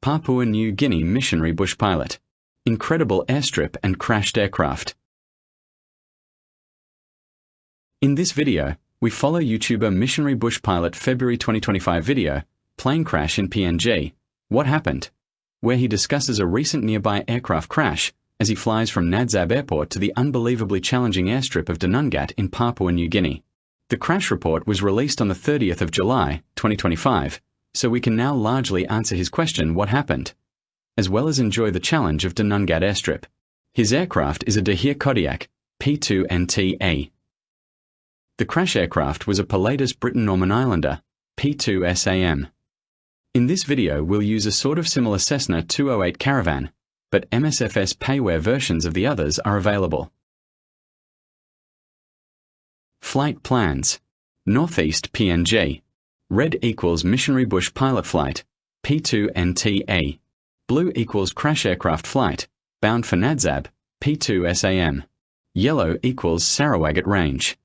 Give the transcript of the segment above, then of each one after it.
Papua New Guinea Missionary Bush Pilot. Incredible airstrip and crashed aircraft. In this video, we follow YouTuber Missionary Bush Pilot February 2025 video, Plane Crash in PNG, What Happened?, where he discusses a recent nearby aircraft crash as he flies from Nadzab Airport to the unbelievably challenging airstrip of Dinangat in Papua New Guinea. The crash report was released on the 30th of July, 2025, so we can now largely answer his question, what happened, as well as enjoy the challenge of Dinangat Airstrip. His aircraft is a Dahir Kodiak P2NTA. The crash aircraft was a Pilatus Britain Norman Islander P2SAM. In this video we'll use a sort of similar Cessna 208 Caravan, but MSFS payware versions of the others are available. Flight plans. Northeast PNG. Red equals Missionary Bush Pilot Flight, P2NTA. Blue equals Crash Aircraft Flight, bound for Nadzab, P2SAM. Yellow equals Sarawak Range.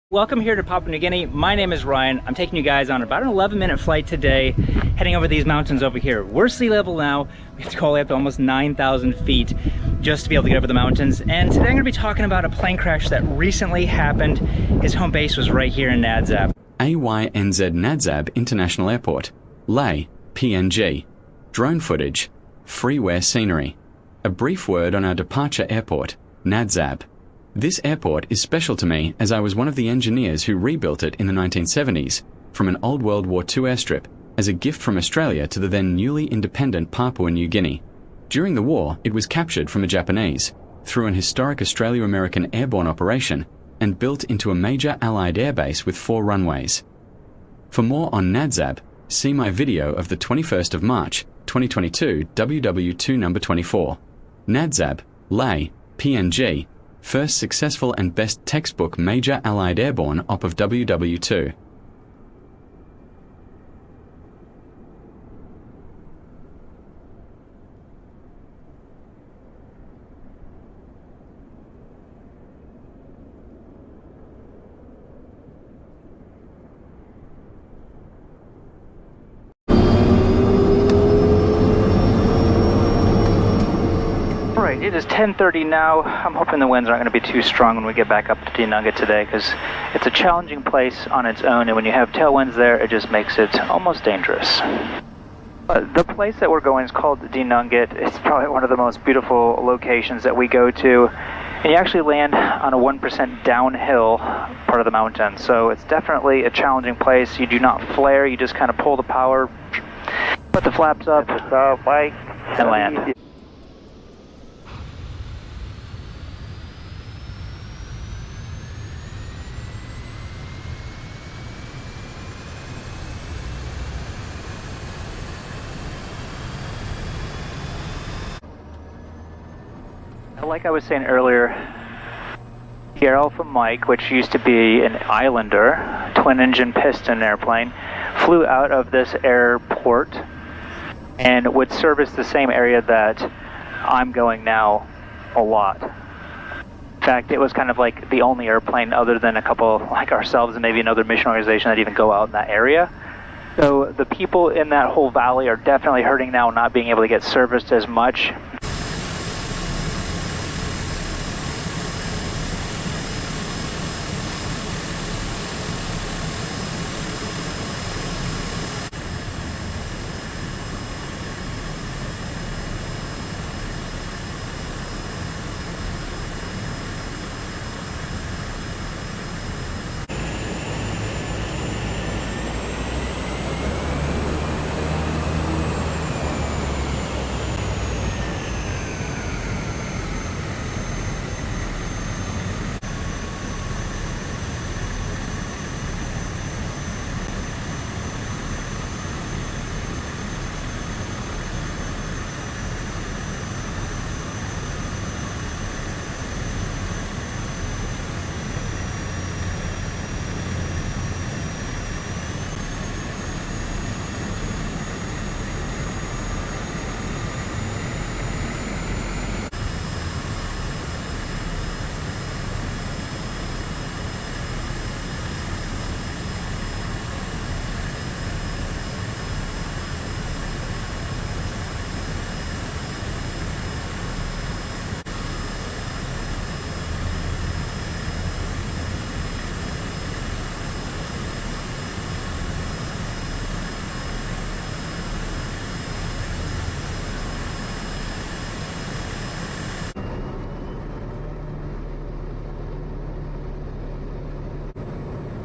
Welcome here to Papua New Guinea. My name is Ryan. I'm taking you guys on about an 11-minute flight today, heading over these mountains over here. We're sea level now. We have to go all the way up to almost 9,000 feet just to be able to get over the mountains. And today I'm going to be talking about a plane crash that recently happened. His home base was right here in Nadzab. AYNZ Nadzab International Airport, Leh, PNG. Drone footage, freeware scenery. A brief word on our departure airport, Nadzab. This airport is special to me as I was one of the engineers who rebuilt it in the 1970s from an old World War II airstrip as a gift from Australia to the then newly independent Papua New Guinea. During the war, it was captured from the Japanese through an historic Australia-American airborne operation and built into a major Allied airbase with 4 runways. For more on Nadzab, see my video of the 21st of March, 2022 WW2 number 24. Nadzab, Leh, PNG, first successful and best textbook major Allied airborne op of WW2. Alright, it is 10:30 now. I'm hoping the winds aren't going to be too strong when we get back up to Dinangat today, because it's a challenging place on its own, and when you have tailwinds there, it just makes it almost dangerous. The place that we're going is called Dinangat. It's probably one of the most beautiful locations that we go to, and you actually land on a 1% downhill part of the mountain, so it's definitely a challenging place. You do not flare, you just kind of pull the power, put the flaps up, and land. Like I was saying earlier, Sierra Alpha Mike, which used to be an Islander, twin-engine piston airplane, flew out of this airport and would service the same area that I'm going now a lot. In fact, it was kind of like the only airplane other than a couple like ourselves and maybe another mission organization that even go out in that area. So the people in that whole valley are definitely hurting now, not being able to get serviced as much.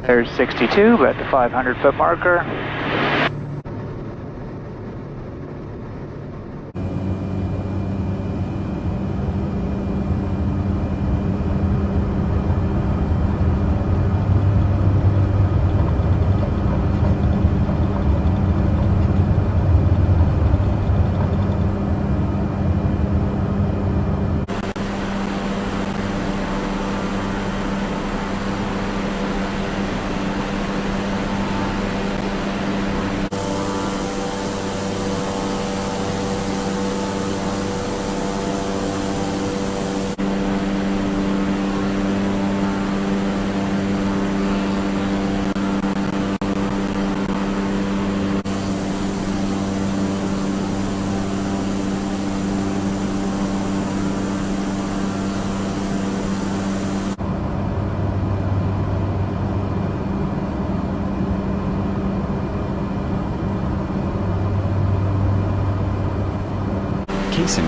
There's 62, but at the 500-foot marker.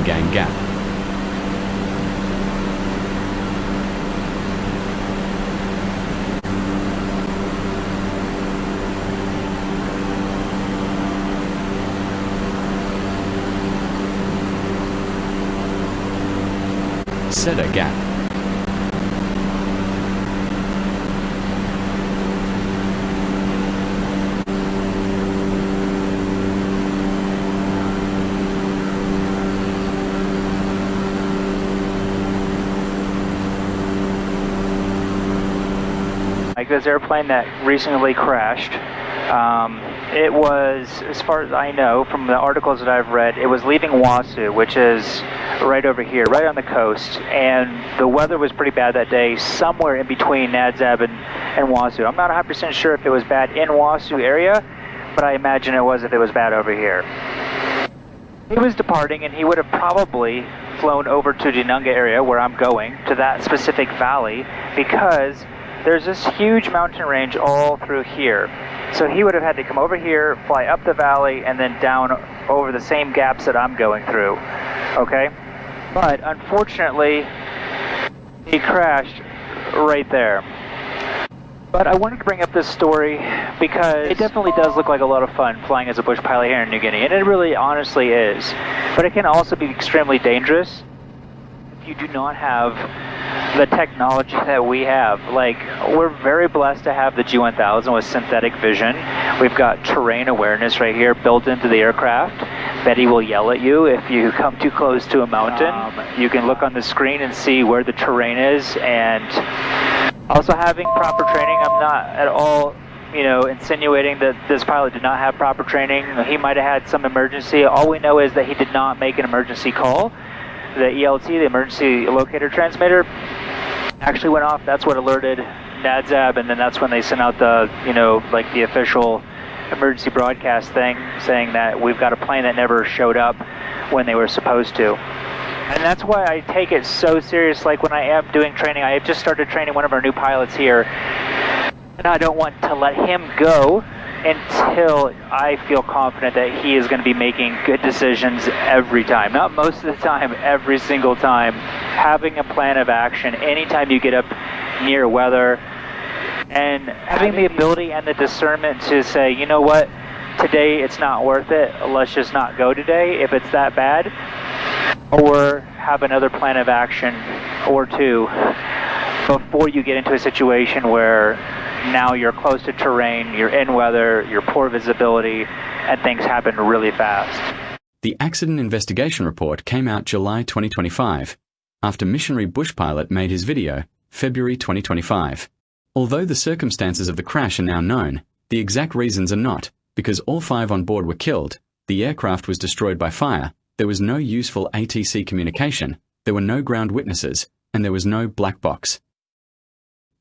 Gang Gap. Cedar Gap. Like this airplane that recently crashed, it was, as far as I know from the articles that I've read, it was leaving Wasu, which is right over here, right on the coast, and the weather was pretty bad that day, somewhere in between Nadzab and Wasu. I'm not 100% sure if it was bad in Wasu area, but I imagine it was if it was bad over here. He was departing, and he would have probably flown over to Dinangat area, where I'm going, to that specific valley, because there's this huge mountain range all through here. So he would have had to come over here, fly up the valley, and then down over the same gaps that I'm going through, okay? But unfortunately, he crashed right there. But I wanted to bring up this story because it definitely does look like a lot of fun flying as a bush pilot here in New Guinea, and it really honestly is. But it can also be extremely dangerous if you do not have the technology that we have. Like, we're very blessed to have the G1000 with synthetic vision. We've got terrain awareness right here built into the aircraft. Betty will yell at you if you come too close to a mountain. You can look on the screen and see where the terrain is, and also having proper training. I'm not at all, insinuating that this pilot did not have proper training. He might have had some emergency. All we know is that he did not make an emergency call. The ELT, the emergency locator transmitter, actually went off. That's what alerted Nadzab, and then that's when they sent out the, like the official emergency broadcast thing saying that we've got a plane that never showed up when they were supposed to. And that's why I take it so serious. Like when I am doing training, I have just started training one of our new pilots here, and I don't want to let him go until I feel confident that he is going to be making good decisions every time. Not most of the time, every single time. Having a plan of action anytime you get up near weather, and having the ability and the discernment to say, you know what, today it's not worth it, let's just not go today if it's that bad, or have another plan of action or two before you get into a situation where now you're close to terrain, you're in weather, you're poor visibility, and things happen really fast. The accident investigation report came out July 2025, after Missionary Bush Pilot made his video, February 2025. Although the circumstances of the crash are now known, the exact reasons are not, because all 5 on board were killed, the aircraft was destroyed by fire, there was no useful ATC communication, there were no ground witnesses, and there was no black box.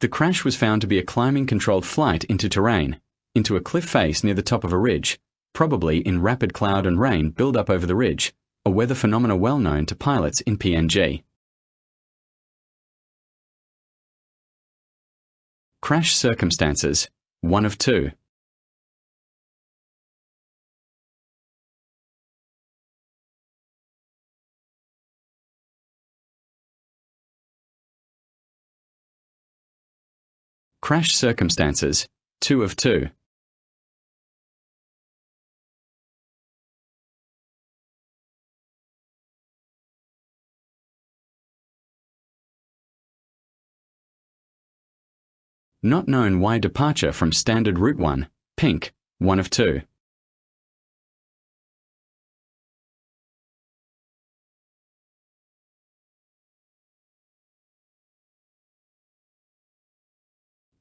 The crash was found to be a climbing-controlled flight into terrain, into a cliff face near the top of a ridge, probably in rapid cloud and rain build-up over the ridge, a weather phenomena well known to pilots in PNG. Crash circumstances, 1 of 2. Crash circumstances, 2 of 2. Not known why departure from standard route 1, pink, 1 of 2.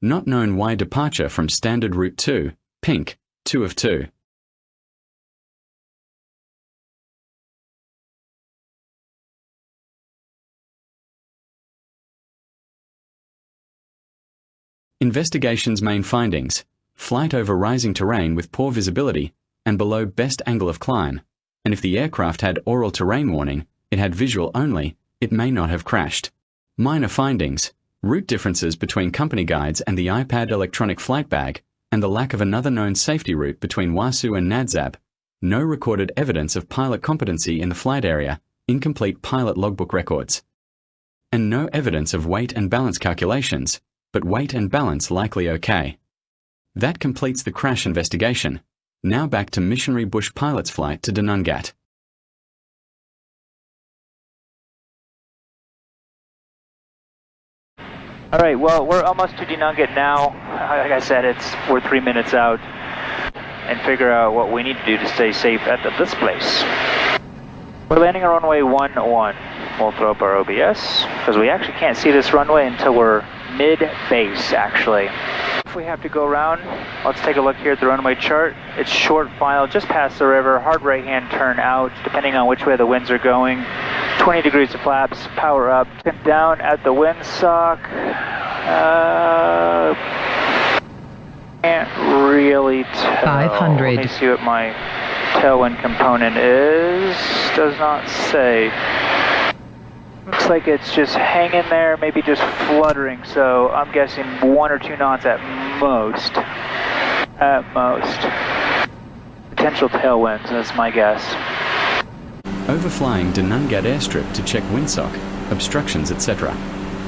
Not known why departure from standard route 2, pink, 2 of 2. Investigation's main findings: flight over rising terrain with poor visibility and below best angle of climb, and if the aircraft had aural terrain warning, it had visual only, it may not have crashed. Minor findings: route differences between company guides and the iPad electronic flight bag, and the lack of another known safety route between Wasu and Nadzab. No recorded evidence of pilot competency in the flight area, incomplete pilot logbook records. And no evidence of weight and balance calculations, but weight and balance likely okay. That completes the crash investigation. Now back to Missionary Bush Pilot's flight to Dinangat. All right, well, we're almost to Dinangat now. Like I said, we're 3 minutes out, and figure out what we need to do to stay safe at this place. We're landing on runway 11. We'll throw up our OBS, because we actually can't see this runway until we're mid-base, actually. If we have to go around, let's take a look here at the runway chart. It's short file, just past the river, hard right-hand turn out, depending on which way the winds are going. 20 degrees of flaps, power up, down at the windsock. Can't really tell. 500. Let me see what my tailwind component is. Does not say. Looks like it's just hanging there, maybe just fluttering, so I'm guessing 1 or 2 knots at most. At most. Potential tailwinds, that's my guess. Overflying Dinangat airstrip to check windsock, obstructions, etc.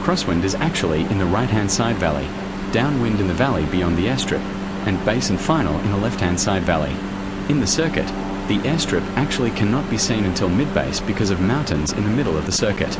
Crosswind is actually in the right-hand side valley, downwind in the valley beyond the airstrip, and base and final in the left-hand side valley. In the circuit, the airstrip actually cannot be seen until mid-base because of mountains in the middle of the circuit.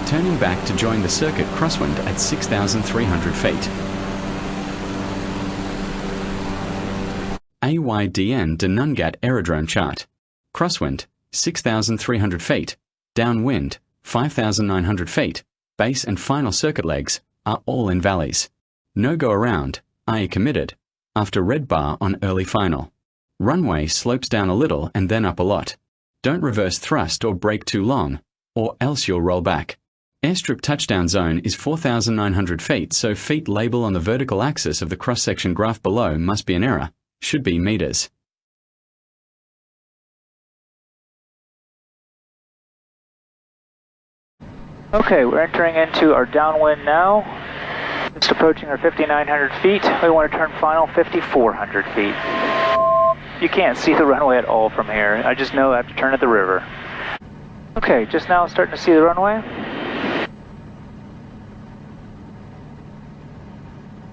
Turning back to join the circuit crosswind at 6,300 feet. AYDN Dinangat Aerodrome chart. Crosswind, 6,300 feet. Downwind, 5,900 feet. Base and final circuit legs are all in valleys. No go around, i.e. committed, after red bar on early final. Runway slopes down a little and then up a lot. Don't reverse thrust or brake too long, or else you'll roll back. Airstrip touchdown zone is 4,900 feet, so feet label on the vertical axis of the cross-section graph below must be an error, should be meters. Okay, we're entering into our downwind now. Just approaching our 5,900 feet. We want to turn final 5,400 feet. You can't see the runway at all from here. I just know I have to turn at the river. Okay, just now starting to see the runway.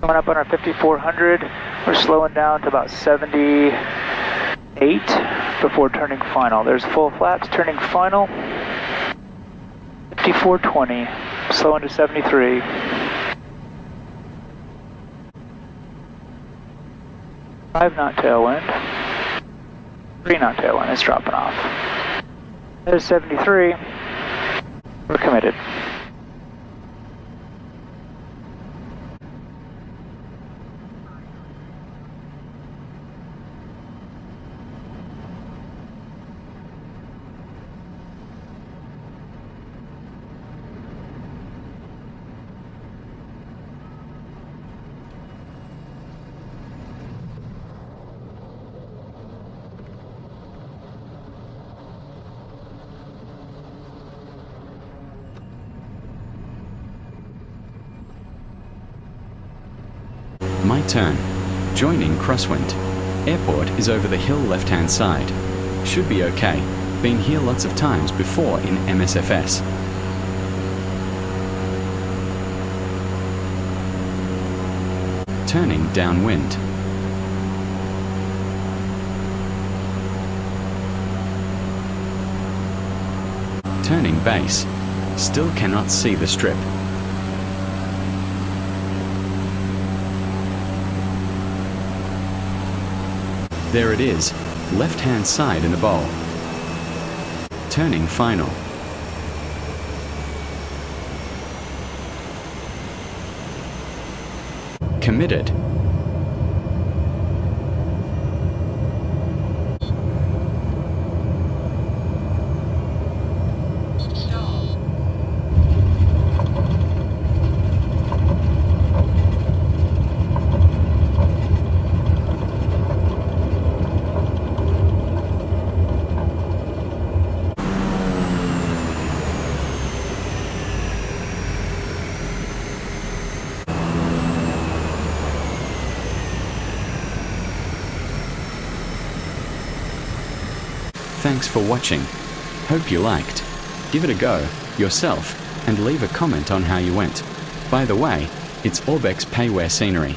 Coming up on our 5,400, we're slowing down to about 78 before turning final. There's full flaps, turning final. 5,420, slowing to 73. Five knot tailwind. 3 knot tailwind, it's dropping off. There's 73. We're committed. My turn. Joining crosswind. Airport is over the hill left-hand side. Should be okay. Been here lots of times before in MSFS. Turning downwind. Turning base. Still cannot see the strip. There it is, left-hand side in the bowl. Turning final. Committed. Thanks for watching. Hope you liked. Give it a go yourself and leave a comment on how you went. By the way, it's Orbex Payware scenery.